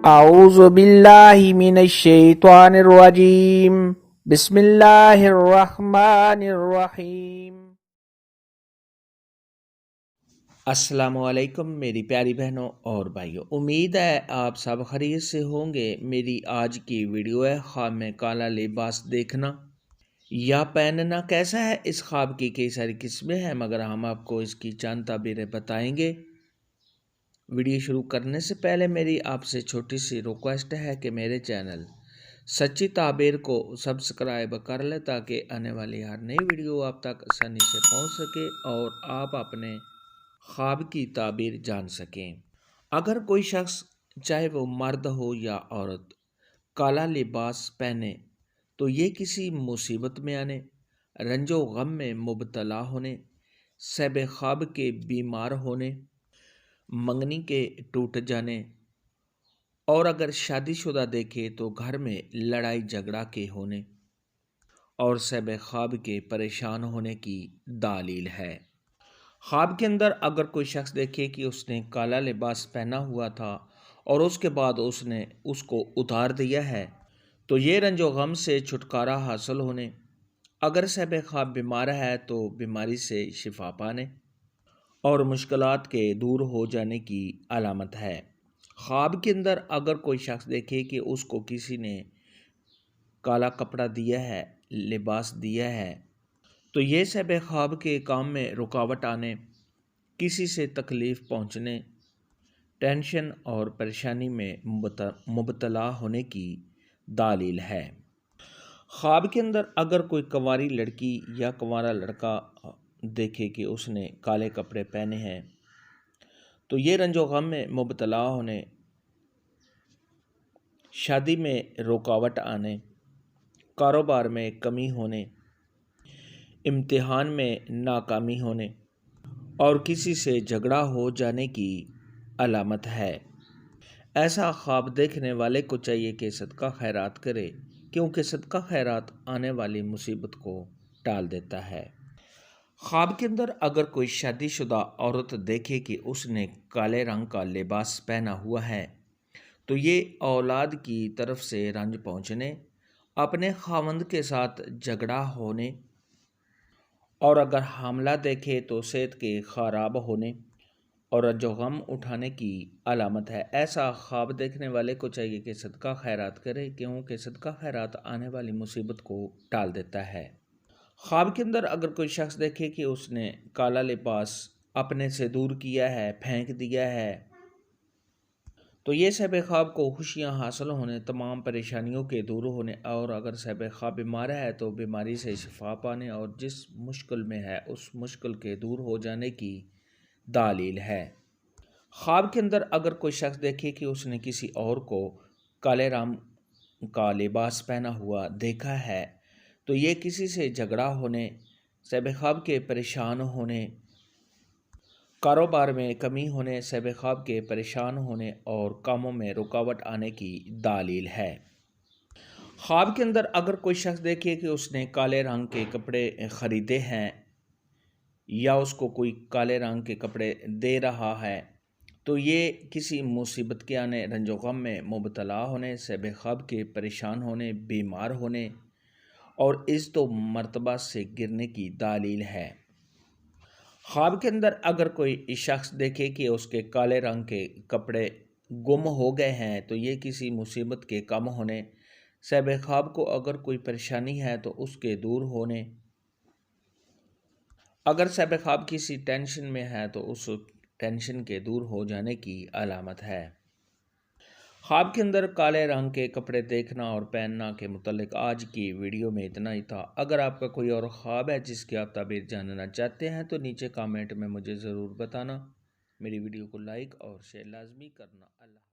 अऊज़ु बिल्लाहि मिनश शैतानिर रजीम बिस्मिल्लाहिर रहमानिर रहीम। अस्सलामुअलैकुम मेरी प्यारी बहनों और भाइयों, उम्मीद है आप सब खैरियत से होंगे। मेरी आज की वीडियो है ख्वाब में काला लिबास देखना या पहनना कैसा है। इस ख्वाब की कई सारी किस्में हैं मगर हम आपको इसकी चंद ताबीरें बताएंगे। वीडियो शुरू करने से पहले मेरी आपसे छोटी सी रिक्वेस्ट है कि मेरे चैनल सच्ची ताबीर को सब्सक्राइब कर ले ताकि आने वाली हर नई वीडियो आप तक आसानी से पहुंच सके और आप अपने ख्वाब की ताबीर जान सकें। अगर कोई शख्स चाहे वो मर्द हो या औरत काला लिबास पहने तो ये किसी मुसीबत में आने, रंजो गम में मुबतला होने, शब ख्वाब के बीमार होने, मंगनी के टूट जाने और अगर शादीशुदा देखे तो घर में लड़ाई झगड़ा के होने और शब ख्वाब के परेशान होने की दालील है। ख्वाब के अंदर अगर कोई शख्स देखे कि उसने काला लिबास पहना हुआ था और उसके बाद उसने उसको उतार दिया है तो ये रंजो गम से छुटकारा हासिल होने, अगर शब ख्वाब बीमार है तो बीमारी से शिफा पाने और मुश्किलात के दूर हो जाने की अलामत है। ख्वाब के अंदर अगर कोई शख्स देखे कि उसको किसी ने काला कपड़ा दिया है, लिबास दिया है, तो ये शब ख्वाब के काम में रुकावट आने, किसी से तकलीफ़ पहुंचने, टेंशन और परेशानी में मुबतला होने की दालील है। ख्वाब के अंदर अगर कोई कंवारी लड़की या कंवारा लड़का देखे कि उसने काले कपड़े पहने हैं तो ये रंजो गम में मुबतला होने, शादी में रुकावट आने, कारोबार में कमी होने, इम्तिहान में नाकामी होने और किसी से झगड़ा हो जाने की अलामत है। ऐसा ख्वाब देखने वाले को चाहिए कि सदका खैरात करे, क्योंकि सदका खैरात आने वाली मुसीबत को टाल देता है। ख्वाब के अंदर अगर कोई शादीशुदा औरत देखे कि उसने काले रंग का लिबास पहना हुआ है तो ये औलाद की तरफ से रंज पहुँचने, अपने खावंद के साथ झगड़ा होने और अगर हमला देखे तो सेहत के ख़राब होने और जो गम उठाने की अलामत है। ऐसा ख्वाब देखने वाले को चाहिए कि सदका खैरात करे, क्योंकि सदका खैरात आने वाली मुसीबत को टाल देता है। ख्वाब के अंदर अगर कोई शख्स देखे कि उसने काला लिबास अपने से दूर किया है, फेंक दिया है, तो ये शब ख्वाब को खुशियाँ हासिल होने, तमाम परेशानियों के दूर होने और अगर शब ख्वाब बीमार है तो बीमारी से शिफा पाने और जिस मुश्किल में है उस मुश्किल के दूर हो जाने की दालील है। ख्वाब के अंदर अगर कोई शख्स देखे कि उसने किसी और को काले रंग का लिबास पहना हुआ देखा है तो ये किसी से झगड़ा होने, शब ख्वाब के परेशान होने, कारोबार में कमी होने, शब ख्वाब के परेशान होने और कामों में रुकावट आने की दालील है। ख्वाब के अंदर अगर कोई शख्स देखे कि उसने काले रंग के कपड़े ख़रीदे हैं या उसको कोई काले रंग के कपड़े दे रहा है तो ये किसी मुसीबत के आने, रंजो गम में मुबतला होने, शब ख्वाब के परेशान होने, बीमार होने और इज़्ज़त व मर्तबा से गिरने की दालील है। ख्वाब के अंदर अगर कोई शख्स देखे कि उसके काले रंग के कपड़े गुम हो गए हैं तो ये किसी मुसीबत के कम होने, शब ख्वाब को अगर कोई परेशानी है तो उसके दूर होने, अगर शब ख्वाब किसी टेंशन में है तो उस टेंशन के दूर हो जाने की अलामत है। ख्वाब के अंदर काले रंग के कपड़े देखना और पहनना के मुतल्लिक आज की वीडियो में इतना ही था। अगर आपका कोई और ख्वाब है जिसकी आप ताबीर जानना चाहते हैं तो नीचे कमेंट में मुझे ज़रूर बताना। मेरी वीडियो को लाइक और शेयर लाजमी करना। अल्लाह।